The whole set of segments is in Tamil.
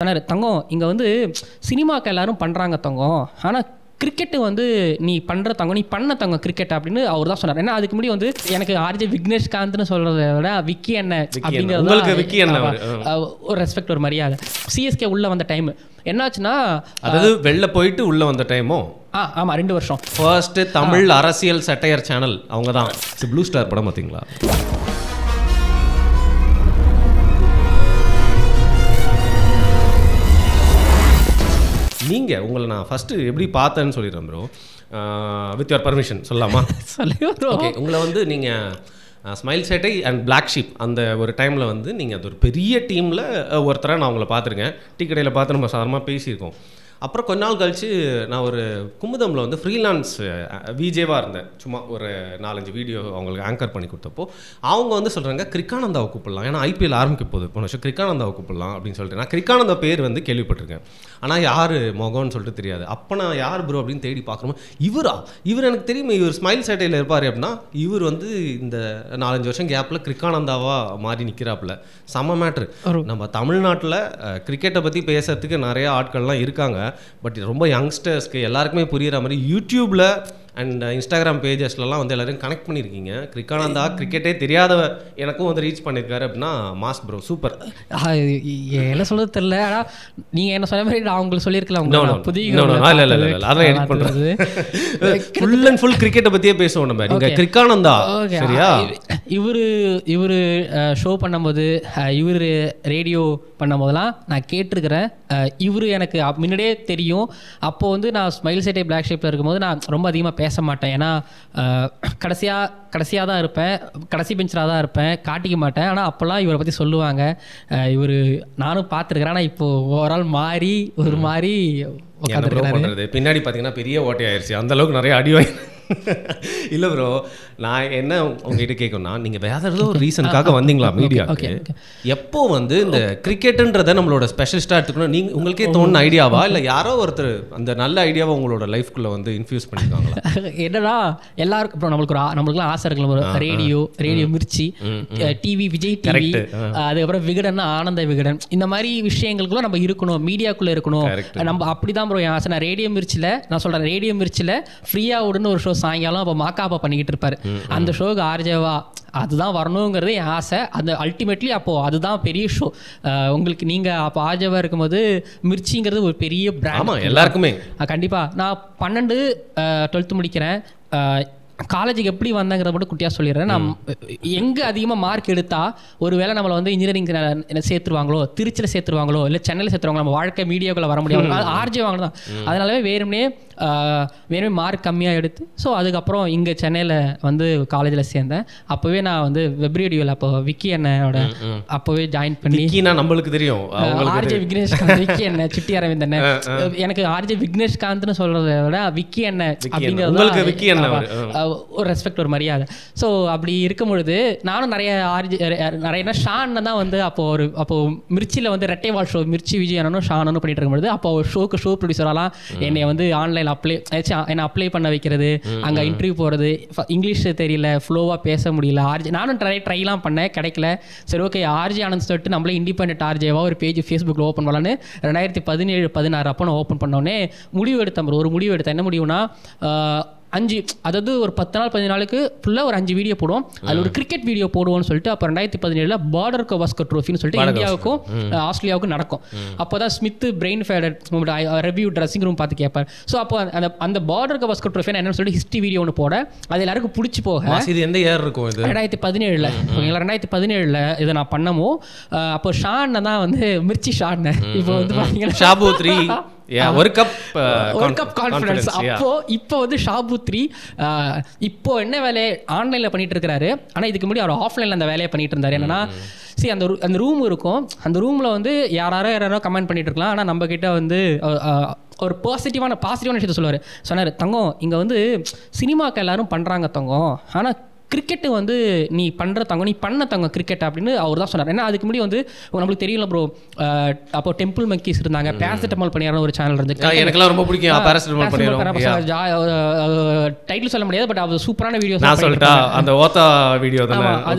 சொன்னார், தங்கம் இங்கே வந்து சினிமாக்கு எல்லாரும் பண்ணுறாங்க தங்கம், ஆனால் கிரிக்கெட்டு வந்து நீ பண்ணுற தங்கம், நீ பண்ண தங்கம் கிரிக்கெட் அப்படின்னு அவர் தான் சொன்னார். ஏன்னா அதுக்கு முன்னாடி வந்து எனக்கு ஆர்ஜே விக்னேஷ்காந்த்னு சொல்கிறத விட விக்கி என்ன அப்படிங்கிறது ஒரு ரெஸ்பெக்ட், ஒரு மரியாதை. சிஎஸ்கே உள்ளே வந்த டைம் என்னாச்சுன்னா, அதாவது வெளில போயிட்டு உள்ளே வந்த டைமோ? ஆமாம், 2 வருஷம். ஃபர்ஸ்ட் தமிழ் அரசியல் சட்டையர் சேனல் அவங்க தான். ப்ளூ ஸ்டார் படம் பார்த்தீங்களா? நீங்கள் உங்களை நான் ஃபஸ்ட்டு எப்படி பார்த்தேன்னு சொல்லிடுறேன் ப்ரோ, வித் யுவர் பர்மிஷன் சொல்லலாமா? ஓகே. உங்களை வந்து நீங்கள் ஸ்மைல் சேட்டை அண்ட் பிளாக் ஷீப் அந்த ஒரு டைமில் வந்து நீங்கள் அது ஒரு பெரிய டீமில் ஒருத்தரை நான் உங்களை பார்த்துருக்கேன். டீ கடையில் பார்த்து நம்ம சாதாரணமாக பேசியிருக்கோம். அப்புறம் கொஞ்ச நாள் கழித்து நான் ஒரு குமுதமில் வந்து ஃப்ரீலான்ஸ் விஜேவாக இருந்தேன். சும்மா ஒரு 4-5 வீடியோ அவங்களுக்கு ஆங்கர் பண்ணி கொடுத்தப்போ அவங்க வந்து சொல்கிறாங்க கிரிக்கானந்தாவை கூப்பிடலாம், ஏன்னா ஐபிஎல் ஆரம்பிக்க போகுது போன வருஷம், கிரிக்கானந்தாவை கூப்பிடலாம் அப்படின்னு சொல்லிட்டு. நான் கிரிக்கானந்தா பேர் வந்து கேள்விப்பட்டிருக்கேன், ஆனால் யார் முகம்னு சொல்லிட்டு தெரியாது. அப்போ நான் யார் ப்ரோ அப்படின்னு தேடி பார்க்குறோம், இவர் எனக்கு தெரியுமே, இவர் ஸ்மைல் சேட்டையில் இருப்பார் அப்படின்னா, இவர் வந்து இந்த 4-5 வருஷம் கேப்பில் கிரிக்கானந்தாவாக மாறி நிற்கிறாப்புல. செம்ம மேட்ரு. நம்ம தமிழ்நாட்டில் கிரிக்கெட்டை பற்றி பேசுறதுக்கு நிறையா ஆட்கள்லாம் இருக்காங்க. பட் ரொம்ப யங்ஸ்டர்ஸ்க்கு எல்லாருக்குமே புரிகிற மாதிரி யூடியூப்பில் அண்ட் இன்ஸ்டாகிராம் பேஜஸ்லாம் வந்து எல்லோரும் கனெக்ட் பண்ணியிருக்கீங்க. கிரிக்கானந்தா கிரிக்கெட்டே தெரியாதவ எனக்கும் வந்து ரீச் பண்ணியிருக்காரு அப்படின்னா மாஸ் ப்ரோ, சூப்பர். என்ன சொல்கிறது தெரியல, ஆனால் நீங்கள் என்ன சொன்ன மாதிரி நான் உங்களுக்கு சொல்லியிருக்கலாம். அதெல்லாம் எடிட் பண்ணுறது ஃபுல் அண்ட் ஃபுல் கிரிக்கெட்டை பற்றியே பேசுவோம் நம்ம. நீங்கள் கிரிக்கானந்தா சரியா? இவர் ஷோ பண்ணும்போது, இவர் ரேடியோ பண்ணும்போதெல்லாம் நான் கேட்டிருக்கிறேன். இவர் எனக்கு முன்னாடியே தெரியும். அப்போது வந்து நான் ஸ்மைல் சேட்டை பிளாக் ஷேப்பில் இருக்கும்போது நான் ரொம்ப அதிகமாக பேச மாட்டேன். ஏன்னா கடைசியாக தான் இருப்பேன், கடைசி பெஞ்சராக தான் இருப்பேன், காட்டிக்க மாட்டேன். ஆனால் அப்போல்லாம் இவரை பற்றி சொல்லுவாங்க. இவர் நானும் பார்த்துருக்குறேன். ஆனால் இப்போது ஓவரால் மாறி ஒரு மாதிரி உட்காந்துருக்காரு. பின்னாடி பார்த்தீங்கன்னா பெரிய ஓட்டையாயிருச்சு, அந்தளவுக்கு நிறைய அடி வாங்கி. இல்லை ப்ரோ, நான் என்ன உங்ககிட்ட கேட்கணும்னா, நீங்கள் வேற ஏதோ ஒரு ரீசனுக்காக வந்தீங்களா மீடியாவுக்கு? எப்போ வந்து இந்த கிரிக்கெட்டுன்றதை நம்மளோட ஸ்பெஷலிஸ்டாக எடுத்துக்கணும் நீங்கள் உங்களுக்கே தோணுன ஐடியாவா, இல்லை யாரோ ஒருத்தர் அந்த நல்ல ஐடியாவை உங்களோட லைஃப்குள்ளே வந்து இன்ஃபியூஸ் பண்ணியிருக்காங்களா? என்னன்னா எல்லாருக்கும் இப்போ நம்மளுக்குலாம் ஆசை இருக்குல்ல, radio Mirchi, TV Vijay TV, அதுக்கப்புறம் விகடன், ஆனந்த விகடன், இந்த மாதிரி விஷயங்களுக்குள்ள நம்ம இருக்கணும், மீடியாக்குள்ளே இருக்கணும். நம்ம அப்படி தான் ப்ரோ என் ஆசை. நான் ரேடியோ மிர்ச்சியில் ஃப்ரீயாக விடுன்னு ஒரு ஷோ சாயங்காலம் அப்போ மாக்காப்பா பண்ணிக்கிட்டு இருப்பாரு. அந்த ஷோக்கு ஆர்ஜேவா அதுதான் வரணுங்கிறது என் ஆசை. அந்த அல்டிமேட்லி அப்போது அதுதான் பெரிய ஷோ. உங்களுக்கு நீங்கள் அப்போ ஆர்ஜேவா இருக்கும்போது மிர்ச்சிங்கிறது ஒரு பெரிய பிராண்ட் எல்லாருக்குமே. கண்டிப்பாக நான் 12th முடிக்கிறேன். காலேஜுக்கு எப்படி வந்தேங்கிறத மட்டும் குட்டியாக சொல்லிடுறேன். நான் எங்கே அதிகமாக மார்க் எடுத்தால் ஒரு வேளை நம்மளை வந்து இன்ஜினியரிங் சேர்த்துருவாங்களோ, திருச்சியில் சேர்த்துருவாங்களோ, இல்லை சென்னையில் சேர்த்துருவாங்களோ, நம்ம வாழ்க்கை மீடியாக்குள்ளே வர முடியாது. ஆர்ஜே வாங்க தான். அதனாலவே வேணுமே மார்க் கம்மியாக எடுத்து ஸோ அதுக்கப்புறம் இங்கே சென்னையில் வந்து காலேஜில் சேர்ந்தேன். அப்போவே நான் வந்து வெப் ரேடியோவில் அப்போ விக்கி அண்ணனோட அப்போவே ஜாயின் பண்ணி, நம்மளுக்கு தெரியும் ஆர்ஜே விக்னேஷ்காந்த், விக்கி அண்ணன், சிட்டி அரவிந்த் அண்ணன். எனக்கு ஆர்ஜே விக்னேஷ்காந்த்னு சொல்கிறத விட விக்கி அண்ணன் அப்படிங்கிறது ஒரு ரெஸ்பெக்ட், ஒரு மரியாதை. ஸோ அப்படி இருக்கும் பொழுது நானும் நிறைய ஷான் தான் வந்து அப்போ மிர்ச்சியில் வந்து ரெட்டை வால் ஷோ, மிர்ச்சி விஜய் அண்ணனும் ஷானும் பண்ணிட்டு இருக்கும்பொழுது அப்போ ஷோ ப்ரொடியூசரெல்லாம் என்னை வந்து ஆன்லைன் என்னை அப்ளை பண்ண வைக்கிறது, அங்கே இன்டர்வியூ போகிறது. இங்கிலீஷ் தெரியல, ஃப்ளோவாக பேச முடியல. நானும் ட்ரைலாம் பண்ணேன், கிடைக்கல. சரி ஓகே, ஆர்ஜே ஆனந்த் சொல்லிட்டு நம்மளே இண்டிபெண்டன்ட் ஆர்ஜேவா ஒரு பேஜ் ஃபேஸ்புக்கில் ஓப்பன் பண்ணலான்னு 2017-16 அப்போ நான் ஓப்பன் பண்ணோடனே முடிவு எடுத்தேன். என்ன முடிவுனா, 5 அதாவது ஒரு 10 நாள் 15 நாளுக்கு ஃபுல்லாக ஒரு 5 வீடியோ போடுவோம். அதில் ஒரு கிரிக்கெட் வீடியோ போடுவோம்னு சொல்லிட்டு அப்போ 2017 பார்டர் கவாஸ்கர் ட்ரோஃபின்னு சொல்லிட்டு இந்தியாவுக்கும் ஆஸ்திரேலியாவுக்கும் நடக்கும். அப்போ தான் Smith brain faded review dressing room பார்த்து கேட்பார். ஸோ அப்போ அந்த பார்டர் கவாஸ்கர் ட்ரோஃபி என்னன்னு சொல்லிட்டு ஹிஸ்ட்ரி வீடியோ ஒன்று போட, அது எல்லாருக்கும் பிடிச்சி போக, இது எந்த இயர் இருக்கும், 2017 2017 இதை நான் பண்ணமோ. அப்போ ஷான் தான் வந்து மிர்ச்சி ஷான், இப்போ வந்து பார்த்தீங்கன்னா ஷாபு 3 ஒரு கப் கான்ஃபிடன்ஸ். இப்போ வந்து ஷாபு 3 இப்போ என்ன வேலையை ஆன்லைனில் பண்ணிட்டு இருக்கிறாரு. ஆனால் இதுக்கு முன்னாடி அவர் ஆஃப்லைனில் அந்த வேலையை பண்ணிட்டு இருந்தார். என்னன்னா, அந்த ரூம் இருக்கும், அந்த ரூமில் வந்து யாரோ கமெண்ட் பண்ணிட்டு இருக்கலாம். ஆனால் நம்ம கிட்ட வந்து ஒரு பாசிட்டிவான விஷயத்த சொன்னார், தங்கம் இங்கே வந்து சினிமாக்கு எல்லாரும் பண்ணுறாங்க தங்கம், ஆனால் கிரிக்கெட்டு வந்து நீ பண்ணுற தங்கம், நீ பண்ண தங்கம் கிரிக்கெட் அப்படின்னு அவர் தான் சொன்னார். ஏன்னா அதுக்கு முன்னாடி வந்து நம்மளுக்கு தெரியல ப்ரோ, அப்போ டெம்பிள் மக்கீஸ் இருந்தாங்க, பேராசிட்டமால் பண்ணியார ஒரு சேனல் இருந்து, எனக்குலாம் ரொம்ப பிடிக்கும் பேராசிட்டமால் பண்ணியாரம். டைட்டில் சொல்ல முடியாது, பட் அது சூப்பரான வீடியோ. நான் சொல்லிட்டா அந்த ஓத்தா வீடியோ தான்.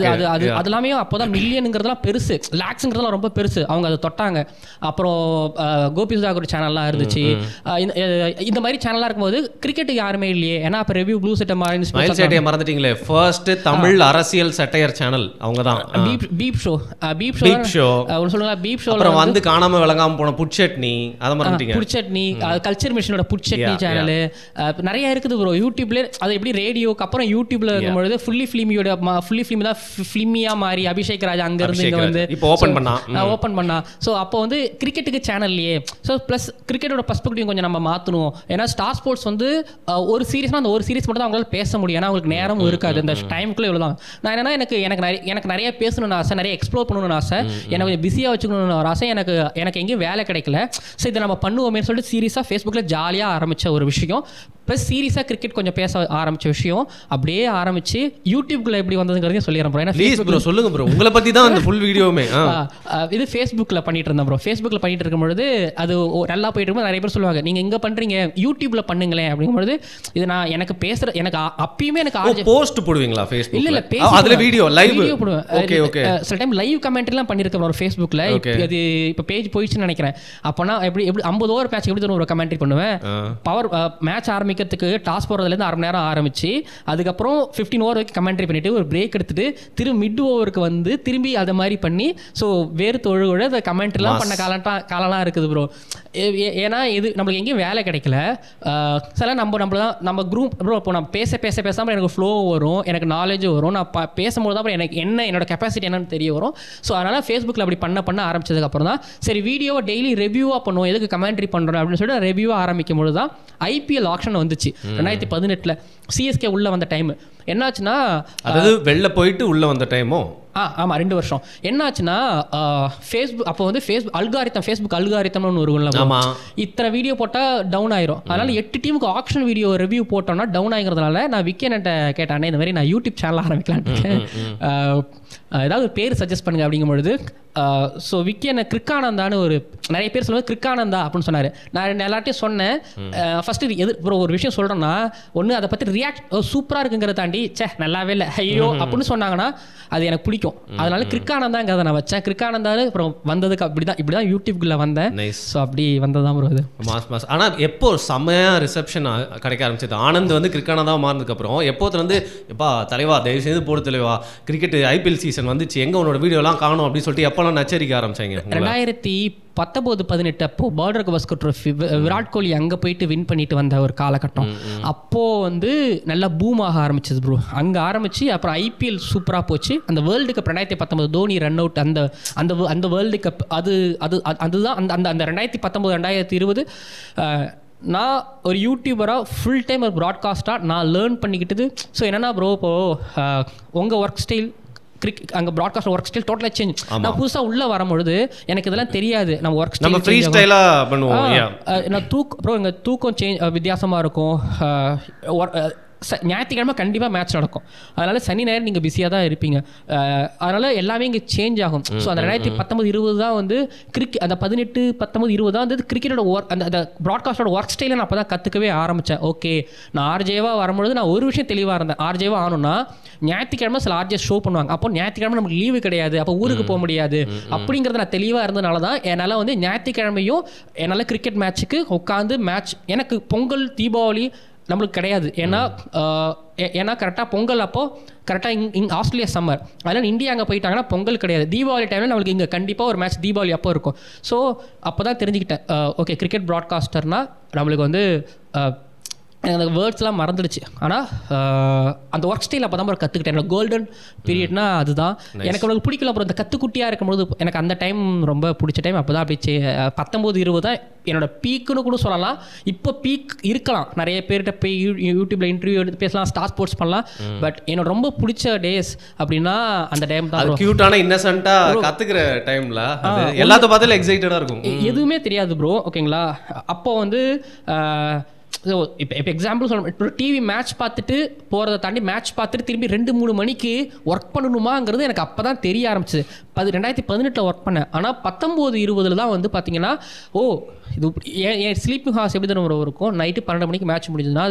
அது எல்லாமே அப்போதான் மில்லியனுங்கிறதுலாம் பெருசு, லேக்ஸுங்கிறதுலாம் ரொம்ப பெருசு, அவங்க அதை தொட்டாங்க. அப்புறம் கோபி சுதாகர் சேனல்லாம் இருந்துச்சு. இந்த மாதிரி சேனலாக இருக்கும்போது கிரிக்கெட்டுக்கு யாருமே இல்லையே. ஏன்னா இப்போ ரெவ்யூ ப்ளூ செட்டை மாதிரி மறந்துட்டீங்களே, ஃபர்ஸ்ட் தமிழ் அரசியல் சட்டையர் சேனல் அவங்க தான். பீப் ஷோ சொல்லுங்க. பீப் ஷோ அப்புறம் வந்து காணாம விளங்காம போன புட்சட்னி, அதை மறந்துட்டீங்க. புட்சட்னி, கல்ச்சர் மிஷனோட புட்சட்னி சேனல் நிறைய இருக்குது ப்ரோ யூடியூப்ல. அது எப்படி ரேடியோக்கு அப்புறம் யூடியூப்ல இருக்கும்போது ஃபுல்லி ஃபிலிம் தான் ஃபிலிமியா மாறி அபிஷேக் ராஜ் அங்க இருந்து இங்க வந்து இப்போ ஓபன் பண்ணா. ஸோ அப்போ வந்து கிரிக்கெட்டுக்கு சேனல்லையே. ஸோ ப்ளஸ் கிரிக்கெட்டோட பர்ஸ்பெக்டிவ் கொஞ்சம் நம்ம மாற்றணும். ஏன்னா ஸ்டார் ஸ்போர்ட்ஸ் வந்து ஒரு சீரீஸ்னா அந்த ஒரு சீரீஸ் மட்டும் தான் அவங்களால பேச முடியும். ஏன்னா அவங்களுக்கு நேரம் இருக்காது, இந்த டைமுக்குள்ளே இவ்வளோ தான். நான் என்னன்னா எனக்கு நிறைய பேசணும்னு ஆசை, நிறைய எக்ஸ்ப்ளோர் பண்ணணும்னு ஆசை, எனக்கு கொஞ்சம் பிஸியாக வச்சுக்கணும்னு ஒரு ஆசை. எனக்கு எங்கேயும் வேலை கிடைக்கல. ஸோ இதை நம்ம பண்ணுவோமே சொல்லிட்டு சீரியஸாக ஃபேஸ்புக்கில் ஜாலியாக ஆரம்பித்த ஒரு விஷயம், ப்ளஸ் சீரியஸாக கிரிக்கெட் கொஞ்சம் பேச ஆரம்பித்த விஷயம், அப்படியே ஆரம்பிச்சு யூடியூப்குள்ளே எப்படி வந்ததுங்கிறதையும் சொல்லிடுறேன் ப்ரோ. ஏன்னா சொல்லுங்க ப்ரோ, உங்களை பற்றி தான் அந்த ஃபுல் வீடியோவுமே. இது ஃபேஸ்புக்கில் பண்ணிட்டு இருந்தேன் ப்ரோ. ஃபேஸ்புக்கில் பண்ணிட்டு இருக்கும்பொழுது அது நல்லா போயிட்டு இருக்கும்போது நிறைய பேர் சொல்லுவாங்க, நீங்கள் எங்கே பண்ணுறீங்க, யூடியூப்ல பண்ணுங்களேன் அப்படிங்கும்போது, இது நான் எனக்கு பேசுகிற எனக்கு அப்பயுமே எனக்கு போஸ்ட் போடுவீங்களா ஃபேஸ்புக்? இல்ல அதுல வீடியோ லைவ் போடுவேன். சில டைம் லைவ் கமெண்ட்ரிலாம் பண்ணிருக்கேன் ஒரு ஃபேஸ்புக்ல. அது இப்போ பேஜ் போயிடுச்சுன்னு நினைக்கிறேன். அப்போனா எப்படி 50 ஓவர் மேட்ச் எப்படி ஒரு கமெண்ட்ரி பண்ணுவேன். பவர் மேட்ச் ஆரம்பிக்கிறதுக்கு டாஸ் போடுறதுலேருந்து அரை மணி நேரம் ஆரம்பிச்சு அதுக்கப்புறம் 15 ஓவர் வரைக்கும் கமெண்ட்ரி பண்ணிட்டு ஒரு பிரேக் எடுத்துட்டு திரும்பி மிட் ஓவருக்கு வந்து திரும்பி அதை மாதிரி பண்ணி, ஸோ வேறு தொழுகோட அந்த கமெண்ட்ரிலாம் பண்ண காலம்லாம் இருக்குது ப்ரோ. ஏன்னா இது நம்மளுக்கு எங்கேயும் வேலை கிடைக்கல. சில நம்ம குரூப் ப்ரோ, இப்போ நான் பேசாமல் எனக்கு ஃப்ளோ வரும், எனக்கு நாலேஜ் வரும், நான் பேசும்போது தான் எனக்கு என்னோட கெப்பாசிட்டி என்னன்னு தெரிய வரும். ஸோ அதனால் ஃபேஸ்புக்கில் அப்படி பண்ண ஆரம்பிச்சதுக்கப்புறம் தான் சரி வீடியோவை டெய்லி ரிவ்யூவாக பண்ணுவோம், எதுக்கு கமெண்ட்ரி பண்ணுறோம் அப்படின்னு சொல்லிட்டு ரிவ்யூவாக ஆரம்பிக்கும் போது தான் ஐபிஎல் ஆக்ஷன் வந்துச்சு 2018. சிஎஸ்கே உள்ளே வந்த டைம் என்னாச்சுன்னா, அதாவது வெளில போயிட்டு உள்ளே வந்த டைமோ ஆமாம் 2 வருஷம். என்னாச்சுன்னா ஃபேஸ்புக் அப்போ வந்து ஃபேஸ்புக் அல்காரித்தம்னு ஒரு இத்தனை வீடியோ போட்டால் டவுன் ஆயிரும். அதனால் 8 டீமுக்கு ஆக்ஷன் வீடியோ ரிவ்யூ போட்டோம்னா டவுன் ஆகிறதுனால நான் விக்கென்ட்ட கேட்டானே, இந்த மாதிரி நான் யூடியூப் சேனல் ஆரம்பிக்கலான்னு ஏதாவது ஒரு பேர் சஜஸ்ட் பண்ணுங்க அப்படிங்கும்பொழுது, ஸோ விக்கென் கிரிக்கானந்தான்னு ஒரு நிறைய பேர் சொல்லுவாங்க, கிரிக்கானந்தா அப்படின்னு சொன்னார். நான் எல்லாத்தையும் சொன்னேன். ஃபஸ்ட்டு ஒரு விஷயம் சொல்கிறேன்னா, ஒன்று அதை பற்றி சூப்பராக இருக்குங்கிறத தாண்டி நல்லாவே இல்லை ஐயோ அப்படின்னு சொன்னாங்கன்னா அது எனக்கு பிடிக்கும். அதனால கிரிக்கானந்தாங்கிறத நான் வச்சேன். கிரிக்கானந்தான்னு அப்புறம் வந்ததுக்கு இப்படிதான் யூடியூப்குள்ளே வந்தேன். ஸோ அப்படி வந்ததான் ப்ரோ இது. மாஸ். ஆனால் எப்போ செம்மையாக ரிசப்ஷன் கிடைக்க ஆரம்பிச்சது? ஆனந்த் வந்து கிரிக்கானந்தா மாறினதுக்கப்புறம் எப்போது வந்து எப்பா தலைவா தயவு செய்து போட தலைவா, கிரிக்கெட் ஐபிஎல் சீசன் வந்துச்சு, எங்கே உன்னோட வீடியோலாம் காணும் அப்படின்னு சொல்லிட்டு எப்போலாம் நச்சரிக்க ஆரம்பிச்சாங்க? 2019-18 அப்போ பார்டர் கவாஸ்கர் ட்ரோஃபி விராட் கோலி அங்கே போயிட்டு வின் பண்ணிட்டு வந்த ஒரு காலகட்டம். அப்போது வந்து நல்லா பூம் ஆக ஆரம்பிச்சது ப்ரோ. அங்கே ஆரம்பிச்சு அப்புறம் ஐபிஎல் சூப்பராக போச்சு. அந்த world cup 2019 Dhoni run out, அந்த வேர்ல்டு கப் அதுதான் அந்த 2019-2020 நான் ஒரு யூடியூபராக ஃபுல் டைம் ஒரு ப்ராட்காஸ்டாக நான் லேர்ன் பண்ணிக்கிட்டது. ஸோ என்னென்னா ப்ரோ, இப்போது உங்கள் ஒர்க் ஸ்டைல் அங்கே ப்ராட்காஸ்ட் ஒர்க் ஸ்டைல் டோட்டலாக சேஞ்ச். நான் புதுசாக உள்ளே வரும்பொழுது எனக்கு இதெல்லாம் தெரியாது. நம்ம ஒர்க் ஸ்டைல் ஃப்ரீ ஸ்டைலாக பண்ணுவோம். நான் எங்கள் தூக்கம் சேஞ்ச் வித்தியாசமாக இருக்கும். ஞாயிற்றுக்கிழமை கண்டிப்பாக மேட்ச் நடக்கும். அதனால் சனி ஞாயிறு நீங்கள் பிஸியாக தான் இருப்பீங்க. அதனால் எல்லாமே இங்கே சேஞ்ச் ஆகும். ஸோ அந்த 2019-20 தான் வந்து அந்த 18-19-20 தான் வந்து கிரிக்கெட்டோட ஒர்க் அந்த ப்ராட்காஸ்டோட ஒர்க் ஸ்டைலை நான் அப்போ தான் கற்றுக்கவே ஆரம்பித்தேன். ஓகே, நான் ஆர்ஜேவாக வரும்பொழுது நான் ஒரு விஷயம் தெளிவாக இருந்தேன். ஆர்ஜேவாக ஆகணும்னா ஞாயிற்றுக்கிழமை சில ஆர்ஜே ஷோ பண்ணுவாங்க. அப்போ ஞாயிற்றுக்கிழமை நமக்கு லீவு கிடையாது, அப்போ ஊருக்கு போக முடியாது. அப்படிங்கிறத நான் தெளிவாக இருந்ததுனால தான் என்னால் வந்து ஞாயிற்றுக்கிழமையும் என்னால் கிரிக்கெட் மேட்ச்சுக்கு உட்காந்து மேட்ச், எனக்கு பொங்கல் தீபாவளி நம்மளுக்கு கிடையாது. ஏன்னா கரெக்டாக பொங்கல் அப்போது கரெக்டாக ஆஸ்திரேலியா சம்மர், அதனால் இந்தியா அங்கே போயிட்டாங்கன்னா பொங்கல் கிடையாது. தீபாவளி டைமில் நம்மளுக்கு இங்கே கண்டிப்பாக ஒரு மேட்ச் தீபாவளி அப்போ இருக்கும். ஸோ அப்போ தான் தெரிஞ்சுக்கிட்டேன், ஓகே கிரிக்கெட் ப்ராட்காஸ்டர்னால் நம்மளுக்கு வந்து அந்த வேர்ட்ஸ்லாம் மறந்துடுச்சு. ஆனால் அந்த ஒர்க் ஸ்டைல் அப்போ தான் கற்றுக்கிட்டேன். என்னோட கோல்டன் பீரியட்னா அதுதான். எனக்கு அவங்களுக்கு பிடிக்கல. அப்புறம் இந்த கற்றுக்குட்டியாக இருக்கும்போது எனக்கு அந்த டைம் ரொம்ப பிடிச்ச டைம் அப்போ தான். அப்படி 19-20 தான் என்னோடய பீக்குன்னு கூட சொல்லலாம். இப்போ பீக் இருக்கலாம், நிறைய பேர்கிட்ட போய் யூடியூப்பில் இன்டர்வியூ எடுத்து பேசலாம், ஸ்டார் ஸ்போர்ட்ஸ் பண்ணலாம். பட் என்னோட ரொம்ப பிடிச்ச டேஸ் அப்படின்னா அந்த டைம் தான். க்யூட்டான இன்னசென்ட்டாக கற்றுக்கிற டைமில் எல்லாத்த பார்த்தாலும் எக்ஸைட்டடாக இருக்கும். எதுவுமே தெரியாது ப்ரோ, ஓகேங்களா. அப்போ வந்து ஸோ இப்போ எக்ஸாம்பிள் சொல்லணும், இப்போ டிவி மேட்ச் பார்த்துட்டு போகிறத தாண்டி மேட்ச் பார்த்துட்டு திரும்பி 2-3 மணிக்கு ஒர்க் பண்ணணுமாங்கிறது எனக்கு அப்போ தான் தெரிய ஆரம்பிச்சு. 2018 ஒர்க் பண்ணேன். ஆனால் 19-20 தான் வந்து பார்த்தீங்கன்னா இது என் ஸ்லீப்பிங் ஹார்ஸ் எப்படி தான் இருக்கும். நைட்டு 12 மணிக்கு மேட்ச் முடிஞ்சதுன்னா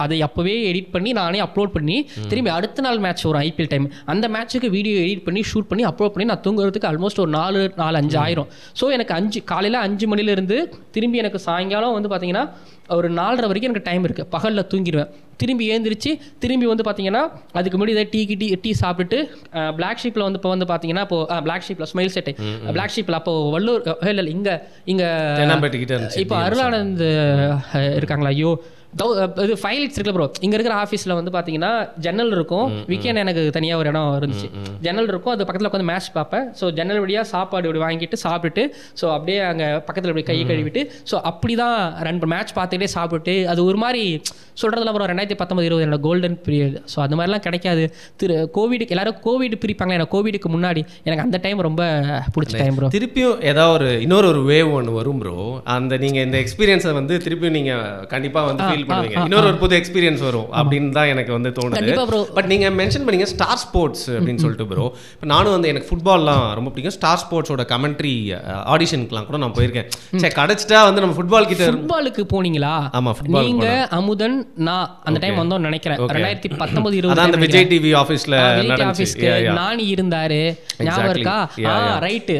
அதை அப்போவே எடிட் பண்ணி நானே அப்லோட் பண்ணி திரும்பி அடுத்த நாள் மேட்ச் வரும் ஐபிஎல் டைம், அந்த மேட்ச்சுக்கு வீடியோ எடிட் பண்ணி ஷூட் பண்ணி அப்லோட் பண்ணி நான் தூங்குறதுக்கு ஆல்மோஸ்ட் ஒரு 4-5 ஆயிரும். ஸோ எனக்கு காலையில் 5 மணிலேருந்து திரும்பி எனக்கு சாயங்காலம் வந்து பார்த்தீங்கன்னா ஒரு 4:30 வரைக்கும் எனக்கு டைம் இருக்குது. பகலில் தூங்கிடுவேன். திரும்பி எழுந்திரிச்சு திரும்பி வந்து பார்த்தீங்கன்னா அதுக்கு முன்னாடி இதை டீ சாப்பிட்டுட்டு பிளாக் ஷீப்பில் வந்து இப்போ வந்து பார்த்தீங்கன்னா இப்போ பிளாக் ஷீப்பில் ஸ்மைல் செட்டை பிளாக் ஷீப்பில் அப்போ வள்ளூர் இல்லை இங்கே இப்போ அருளானந்த் இருக்காங்களா, ஐயோ இது ஃபைலைட்ஸ் இருக்குல்ல ப்ரோ, இங்கே இருக்கிற ஆஃபீஸில் வந்து பார்த்தீங்கன்னா ஜன்னல் இருக்கும். வீக்கெண்ட் எனக்கு தனியாக ஒரு இடம் இருந்துச்சு, ஜன்னல் இருக்கும். அது பக்கத்தில் உட்காந்து மேட்ச் பார்ப்பேன். ஸோ ஜன்னல் வழியாக சாப்பாடு இப்படி வாங்கிட்டு சாப்பிட்டுட்டு ஸோ அப்படியே அங்கே பக்கத்தில் இப்படி கையை கழுவிட்டு ஸோ அப்படி தான் மேட்ச் பார்த்துக்கிட்டே சாப்பிட்டு அது ஒரு மாதிரி சொல்கிறதுல ப்ரோ 2019-20 என்னோட கோல்டன் பீரியட். ஸோ அது மாதிரிலாம் கிடைக்காது. கோவிடுக்கு எல்லாரும் கோவிட் பிரிப்பாங்க, எனக்கு கோவிடுக்கு முன்னாடி எனக்கு அந்த டைம் ரொம்ப பிடிச்ச டைம் ப்ரோ. திருப்பியும் ஏதாவது இன்னொரு வேவ் ஒன்று வரும் ப்ரோ. அந்த நீங்கள் இந்த எக்ஸ்பீரியன்ஸை வந்து திருப்பியும் நீங்கள் கண்டிப்பாக வந்து ஃபீல் பண்ணுவீங்க. இன்னொரு புது எக்ஸ்பீரியன்ஸ் வரும் அப்படின்னு தான் எனக்கு வந்து தோணுது. பட் நீங்கள் மென்ஷன் பண்ணீங்க ஸ்டார் ஸ்போர்ட்ஸ் அப்படின்னு சொல்லிட்டு ப்ரோ. இப்போ நானும் வந்து எனக்கு ஃபுட்பால்லாம் ரொம்ப பிடிக்கும். ஸ்டார் ஸ்போர்ட்ஸோட கமெண்ட்ரி ஆடிஷனுக்குலாம் கூட நான் போயிருக்கேன். சரி கிடைச்சிட்டா வந்து நம்ம ஃபுட்பாலுக்கு போனீங்களா? ஆமாம், ஃபுட்பால். நீங்க அமுதன் நான் அந்த டைம் வந்தோம்னு நினைக்கிறேன் 2019-20 அந்த விஜய் டிவி ஆஃபீஸ்ல நானி இருந்தாரு, ஞாபகம் இருக்கா?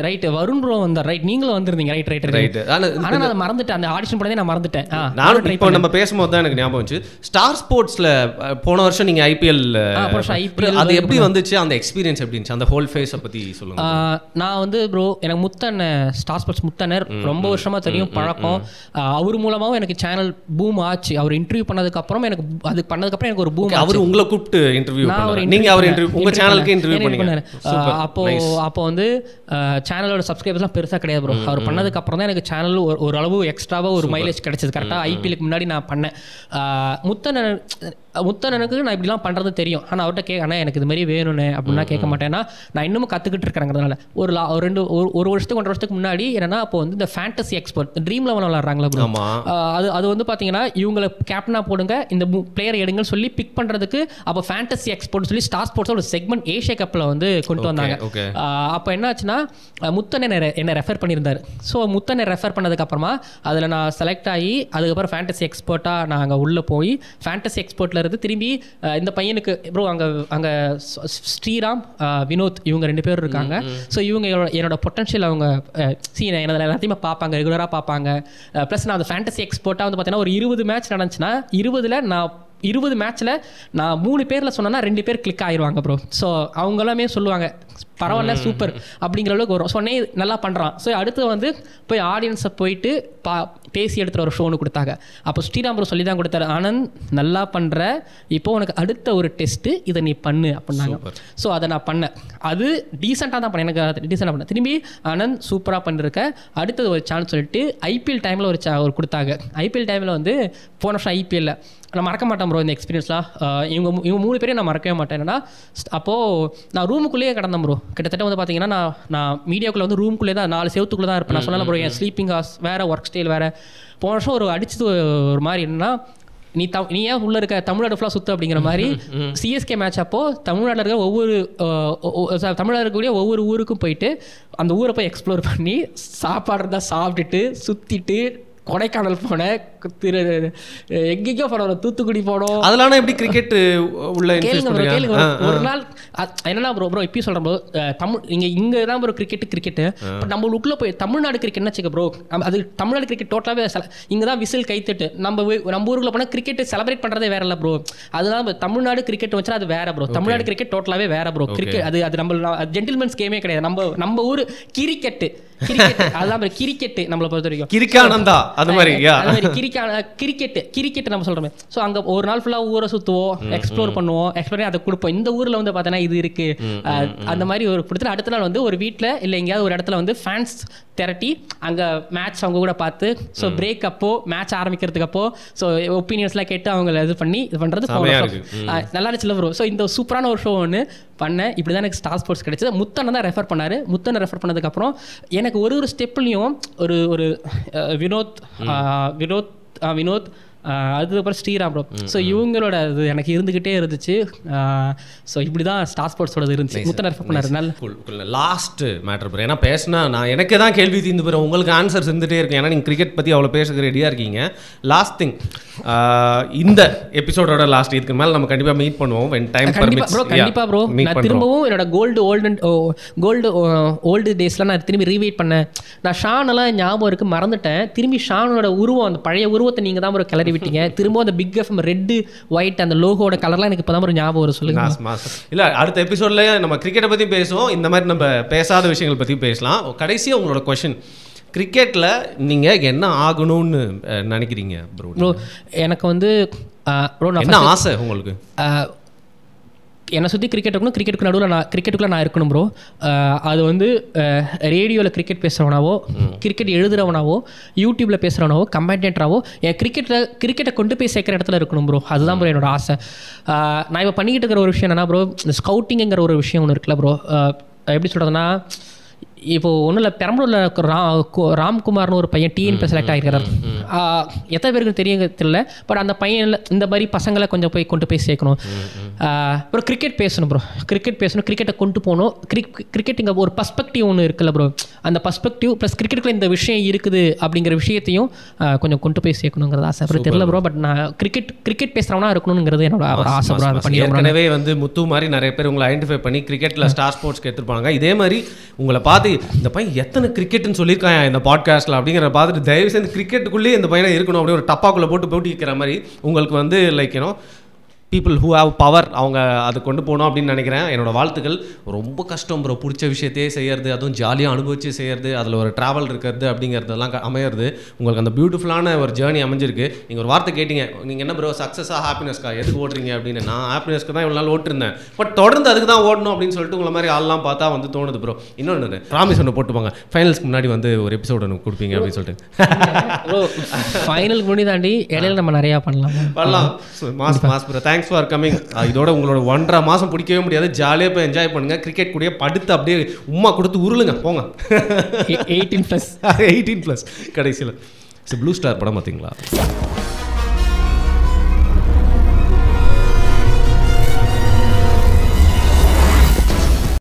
ரைட் வருண் ப்ரோ வந்தார். ரைட் நீங்களும் வந்திருந்தீங்க. ரைட் ஆனா நான் மறந்துட்டேன், அந்த ஆடிஷன் பண்ணதே நான் மறந்துட்டேன். நானும் இப்போ நம்ம பேசும்போது தான் எனக்கு ஞாபகம் வந்துச்சு. ஸ்டார் ஸ்போர்ட்ஸ்ல போன வருஷம் நீங்க ஐபிஎல் அது எப்படி வந்துச்சு, அந்த எக்ஸ்பீரியன்ஸ் எப்படி இருந்துச்சு, அந்த ஹோல் ஃபேஸை பத்தி சொல்லுங்க. நான் வந்து ப்ரோ எனக்கு ஸ்டார் ஸ்போர்ட்ஸ் முத்தனர் ரொம்ப வருஷமா தெரியும், பழக்கம். அவர் மூலமாவும் எனக்கு சேனல் பூம் ஆச்சு. அவர் இன்டர்வியூ பண்ணதுக்கு அப்புறம் எனக்கு அது பண்ணதுக்கு எனக்கு ஒரு பூம். அவர் உங்களை கூப்பிட்டு இன்டர்வியூ பண்ணாரு, நீங்க அவர் இன்டர்வியூ உங்க சேனலுக்கு இன்டர்வியூ பண்ணீங்க. அப்போ வந்து சேனலோட சப்ஸ்கிரைபர்ஸ்லாம் பெருசா கிடையாது ப்ரோ. அவர் பண்ணதுக்கு அப்புறம் தான் எனக்கு சேனல் ஒரு அளவு எக்ஸ்ட்ராவா ஒரு மைலேஜ் கிடைச்சது. கரெக்டா ஐபிஎலுக்கு முன்னாடி நான் பண்ணேன். முத்தனனுக்கு நான் இப்படிலாம் பண்ணுறது தெரியும். ஆனால் அவர்கிட்ட ஆனால் எனக்கு இது மாதிரி வேணும்னு அப்படின்னா கேட்க மாட்டேன்னா நான் இன்னமும் கற்றுக்கிட்டு இருக்கிறேங்கிறதுனால ஒரு வருஷத்துக்கு 1.5 வருஷத்துக்கு முன்னாடி என்னன்னா அப்போ வந்து இந்த ஃபேண்டசி எக்ஸ்பர்ட் ட்ரீம் லெவல் விளாட்றாங்களா ப்ரோ, அது வந்து பார்த்தீங்கன்னா இவங்களை கேப்டனாக போடுங்க, இந்த பிளேயர் எடுங்கன்னு சொல்லி பிக் பண்ணுறதுக்கு அப்போ ஃபேண்டசி எக்ஸ்பர்ட் சொல்லி ஸ்டார் ஸ்போர்ட்ஸ் ஒரு செக்மெண்ட் ஏஷியா கப்பில் வந்து கொண்டு வந்தாங்க. அப்போ என்ன ஆச்சுன்னா முத்தனை என்னை ரெஃபர் பண்ணியிருந்தார். ஸோ முத்தனை ரெஃபர் பண்ணதுக்கப்புறமா அதில் நான் செலக்ட் ஆகி அதுக்கப்புறம் ஃபேண்டசி எக்ஸ்பர்ட்டாக நான் அங்கே உள்ளே போய் ஃபேண்டசி எக்ஸ்பர்ட்டில் இருந்து திரும்பி இந்த பையனுக்கு ப்ரோ அங்கே ஸ்ரீராம் வினோத் இவங்க 2 பேர் இருக்காங்க. ஸோ இவங்க என்னோட பொட்டன்ஷியல் அவங்க என்னோட எல்லாத்தையுமே பார்ப்பாங்க, ரெகுலராக பார்ப்பாங்க. ப்ளஸ் நான் அந்த ஃபேண்டசி எக்ஸ்பர்ட்டாக வந்து பார்த்தீங்கன்னா ஒரு 20 மேட்ச் நடந்துச்சுன்னா 20 மேட்ச்சில் நான் 3 பேரில் சொன்னேன்னா 2 பேர் கிளிக் ஆயிடுவாங்க ப்ரோ. ஸோ அவங்க எல்லாமே சொல்லுவாங்க பரவாயில்ல சூப்பர் அப்படிங்கிற அளவுக்கு வரும். சொன்னே நல்லா பண்ணுறான். ஸோ அடுத்து வந்து போய் ஆடியன்ஸை போயிட்டு பேசி எடுத்துகிற ஒரு ஷோன்னு கொடுத்தாங்க. அப்போ ஸ்ரீராம் ப்ரோ சொல்லி தான் கொடுத்தாரு, ஆனந்த் நல்லா பண்ணுற, இப்போ உனக்கு அடுத்த ஒரு டெஸ்ட்டு இதை நீ பண்ணு அப்படின்னாங்க. ஸோ அதை நான் பண்ணேன். அது டீசெண்டாக தான் பண்ணேன், எனக்கு டீசெண்டாக பண்ணேன். திரும்பி ஆனந்த் சூப்பராக பண்ணிருக்க, அடுத்தது ஒரு சான்ஸ் சொல்லிட்டு ஐபிஎல் டைமில் ஒரு கொடுத்தாங்க. ஐபிஎல் டைமில் வந்து போன வருஷம் ஐபிஎல்ல நான் மறக்க மாட்டேன் ப்ரோ இந்த எக்ஸ்பீரியன்ஸ்லாம். இவங்க 3 பேரையும் நான் மறக்கவே மாட்டேன். என்னன்னா அப்போது நான் ரூமுக்குள்ளேயே கிடந்தேன் ப்ரோ. கிட்டத்தட்ட வந்து பார்த்தீங்கன்னா நான் மீடியாக்குள்ளே வந்து ரூமுக்குள்ளே தான் 4 செவத்துக்குள்ளே தான் இருப்பேன். நான் சொன்னேன் ப்ரோ என் ஸ்லீப்பிங் ஹார்ஸ் வேறு, ஒர்க் ஸ்டைல் வேறு. போன வருஷம் ஒரு அடிச்சது ஒரு மாதிரி என்னன்னா நீ ஏன் உள்ளே இருக்க தமிழ்நாடு ஃபுல்லாக சுற்று அப்படிங்கிற மாதிரி. சிஎஸ்கே மேட்ச் அப்போது தமிழ்நாட்டில் இருக்க தமிழ்நாடு இருக்கக்கூடிய ஒவ்வொரு ஊருக்கும் போயிட்டு அந்த ஊரை போய் எக்ஸ்ப்ளோர் பண்ணி சாப்பாடு இருந்தால் சாப்பிட்டுட்டு சுற்றிட்டு கொடைக்கானல் போனேன், எங்கேயோ போனோம், தூத்துக்குடி போனோம். அதெல்லாம் எப்படி கிரிக்கெட் உள்ள கேளுங்க. ஒரு நாள் என்னன்னா ப்ரோ இப்பயும் சொல்கிறேன் ப்ரோ, இங்கே தான் ப்ரோ கிரிக்கெட்டு. பட் நம்ம உள்ளே போய் தமிழ்நாடு கிரிக்கெட்னா வச்சுக்க ப்ரோ, அது தமிழ்நாடு கிரிக்கெட் டோட்டலாகவே இங்கே தான் விசில் கைத்தட்டு. நம்ம ஊருக்குள்ள போனால் கிரிக்கெட் செலிப்ரேட் பண்ணுறதே வேற இல்லை ப்ரோ. அதுதான் தமிழ்நாடு கிரிக்கெட் வச்சா அது வேற ப்ரோ. தமிழ்நாடு கிரிக்கெட் டோட்டலாகவே வேற ப்ரோ. கிரிக்கெட் அது நம்ம ஜென்டில்மேன்ஸ் கேமே கிடையாது. நம்ம ஊர் கிரிக்கெட்டு அதுதான் கிரிக்கெட் நம்மளை பொறுத்த வரைக்கும் கிரிக்கானந்தா அது மாதிரி கிரிக்கெட் நம்ம சொல்றோமே. ஸோ அங்கே ஒரு நாள் ஃபுல்லாக ஊரை சுற்றுவோம், எக்ஸ்ப்ளோர் பண்ணுவோம், எக்ஸ்ப்ளோர் அதை கொடுப்போம். இந்த ஊரில் வந்து பார்த்தோன்னா இது இருக்கு அந்த மாதிரி ஒரு கொடுத்துட்டு அடுத்த நாள் வந்து ஒரு வீட்டில் இல்லை எங்கேயாவது ஒரு இடத்துல வந்து ஃபேன்ஸ் திரட்டி அங்கே மேட்ச் அவங்க கூட பார்த்து, ஸோ பிரேக் அப்போ மேட்ச் ஆரம்பிக்கிறதுக்கு அப்போ ஸோ ஒப்பீனியன்ஸ்லாம் கேட்டு அவங்க இது பண்ணி இது பண்ணுறது நல்லா இருந்துச்சு ப்ரோ. ஸோ இந்த சூப்பரான ஒரு ஷோ ஒன்று பண்ணேன். இப்படி தான் எனக்கு ஸ்டார் ஸ்போர்ட்ஸ் கிடைச்சது. முத்தனை தான் ரெஃபர் பண்ணார். முத்தனை ரெஃபர் பண்ணதுக்கப்புறம் எனக்கு ஒரு ஸ்டெப்லையும் ஒரு வினோத் அதுக்கப்புறம் ஸ்ரீராம் ப்ரோ. ஸோ இவங்களோட இது எனக்கு இருந்துக்கிட்டே இருந்துச்சு. ஸோ இப்படி தான் ஸ்டார் ஸ்போர்ட்ஸோட இருந்துச்சு. முத்தனர் பண்ணார் நல்ல லாஸ்ட் மேட்டர் ப்ரோ. ஏன்னா பேசினா நான் எனக்கு தான் கேள்வி தீர்ந்து போகிறேன், உங்களுக்கு ஆன்சர்ஸ் இருந்துகிட்டே இருக்கு. ஏன்னா நீங்கள் கிரிக்கெட் பற்றி அவ்வளோ பேசுறது ரெடியாக இருக்கீங்க. லாஸ்ட் திங், இந்த எபிசோடோட லாஸ்ட், இதுக்கு மேலே நம்ம கண்டிப்பாக மீட் பண்ணுவோம் when time permits. கண்டிப்பாக ப்ரோ. நான் திரும்பவும் என்னோட ஓல்டு டேஸ்லாம் நான் திரும்பி ரீவைட் பண்ணேன். நான் ஷானெல்லாம் ஞாபகம் இருக்குது, மறந்துட்டேன். திரும்பி ஷானோட உருவம், அந்த பழைய உருவத்தை நீங்கள் தான் ஒரு கிளறி விட்டீங்க. திரும்ப அந்த பிக் எஃப்எம் ரெட்டு ஒயிட் அந்த லோகோட கலர்லாம் எனக்கு இப்போ தான் ஒரு ஞாபகம் வரும். சொல்லுங்க. இல்லை, அடுத்த எபிசோட்ல நம்ம கிரிக்கெட்டை பற்றி பேசுவோம், இந்த மாதிரி நம்ம பேசாத விஷயங்கள் பற்றி பேசலாம். கடைசியாக உங்களோட கொஷின், கிரிக்கெட்டில் நீங்கள் என்ன ஆகணும்னு நினைக்கிறீங்க ப்ரோ? எனக்கு வந்து என்ன ஆசை உங்களுக்கு? என்னை சுற்றி கிரிக்கெட் இருக்கணும், கிரிக்கெட்டுக்கு நடுவில் கிரிக்கெட்டுக்குள்ளே நான் இருக்கணும் ப்ரோ. அது வந்து ரேடியோவில் கிரிக்கெட் பேசுகிறவனாவோ, கிரிக்கெட் எழுதுகிறவனாவோ, யூடியூப்பில் பேசுகிறவனாவோ, கமெண்டேட்டராவோ என் கிரிக்கெட்டை கொண்டு போய் சேர்க்குற இடத்துல இருக்கணும் ப்ரோ. அதுதான் ப்ரோ என்னோட ஆசை. நான் இப்போ பண்ணிக்கிட்டு இருக்கிற ஒரு விஷயம் என்னன்னா ப்ரோ, இந்த ஸ்கவுட்டிங்கிற ஒரு விஷயம் ஒன்று இருக்குல்ல ப்ரோ. எப்படி சொல்கிறதுனா, இப்போது ஒன்றும் இல்லை, பெரம்பலூரில் ராம்குமார்னு ஒரு பையன் டிஎன்பிஎஸ் செலக்ட் ஆகிருக்கிறார். எத்தனை பேருக்கு தெரியல, பட் அந்த பையனில் இந்த மாதிரி பசங்களை கொஞ்சம் கொண்டு போய் சேர்க்கணும். அப்புறம் கிரிக்கெட் பேசணும் ப்ரோ, கிரிக்கெட்டை கொண்டு போகணும். கிரிக்கெட் இங்கே ஒரு பர்ஸ்பெக்டிவ் ஒன்று இருக்குல்ல ப்ரோ, அந்த பர்ஸ்பெக்டிவ் ப்ளஸ் கிரிக்கெட்டுக்குள்ள இந்த விஷயம் இருக்குது அப்படிங்கிற விஷயத்தையும் கொஞ்சம் கொண்டு போய் சேர்க்கணுங்கிறது ஆசை. அப்புறம் தெரியல ப்ரோ, பட் நான் கிரிக்கெட் பேசுகிறவனா இருக்கணுங்கிறது என்னோட ஒரு ஆசை ப்ரோ. அதை பண்ணி ஏற்கனவே வந்து முத்து மாதிரி நிறைய பேர் உங்களை ஐடென்டிஃபை பண்ணி கிரிக்கெட்டில் ஸ்டார் ஸ்போர்ட்ஸ்க்கு எடுத்துருப்பாங்க. இதே மாதிரி உங்களை பார்த்து இந்த பையன் எத்தனை கிரிக்கெட்னு சொல்லியிருக்காங்க இந்த பாட்காஸ்ட்டில் அப்படிங்கிற பார்த்துட்டு தயவு செய்து கிரிக்கெட்டுக்குள்ளேயே இந்த பையனை இருக்கணும் அப்படி ஒரு டப்பாக்குள்ளே போட்டு வைக்கிற மாதிரி உங்களுக்கு வந்து like you know people who have power, அவங்க அதை கொண்டு போகணும் அப்படின்னு நினைக்கிறேன். என்னோட வாழ்த்துக்கள். ரொம்ப கஷ்டம் ப்ரோ, பிடிச்ச விஷயத்தையே செய்யறது, அதுவும் ஜாலியாக அனுபவிச்சு செய்யறது, அதில் ஒரு ட்ராவல் இருக்கிறது அப்படிங்கிறதெல்லாம் அமையிறது. உங்களுக்கு அந்த பியூட்டிஃபுல்லான ஒரு ஜேர்னி அமைஞ்சிருக்கு. நீங்கள் ஒரு வார்த்தை கேட்டீங்க, நீங்கள் என்ன ப்ரோ சக்ஸஸாக ஹாப்பினஸ்க்கா எதுக்கு ஓடுறீங்க அப்படின்னு. நான் ஹாப்பினஸ்க்கு தான் இவ்வளோ நாள் ஓட்டிருந்தேன், பட் தொடர்ந்து அதுக்கு தான் ஓடணும் அப்படின்னு சொல்லிட்டு உங்களை மாதிரி ஆள்லாம் பார்த்தா வந்து தோணுது ப்ரோ. இன்னொன்று ப்ராமிஸ் ஒன்று போட்டுப்பாங்க, ஃபைனல்ஸ்க்கு முன்னாடி வந்து ஒரு எபிசோட் ஒன்று கொடுப்பீங்க அப்படின்னு சொல்லிட்டு. ப்ரோ ஃபைனலுக்கு முன்னாடி தாண்டி இடையில நம்ம நிறையா பண்ணலாம். Mass bro, thanks for coming. இதோட உங்களோட 1.5 மாதம் பிடிக்கவே முடியாது. ஜாலியாக போய் என்ஜாய் பண்ணுங்கள். கிரிக்கெட் கூடிய படுத்து அப்படியே உம்மா கொடுத்து உருளுங்க போங்க. 18+ கடைசியில் ப்ளூ ஸ்டார் படம் பார்த்தீங்களா?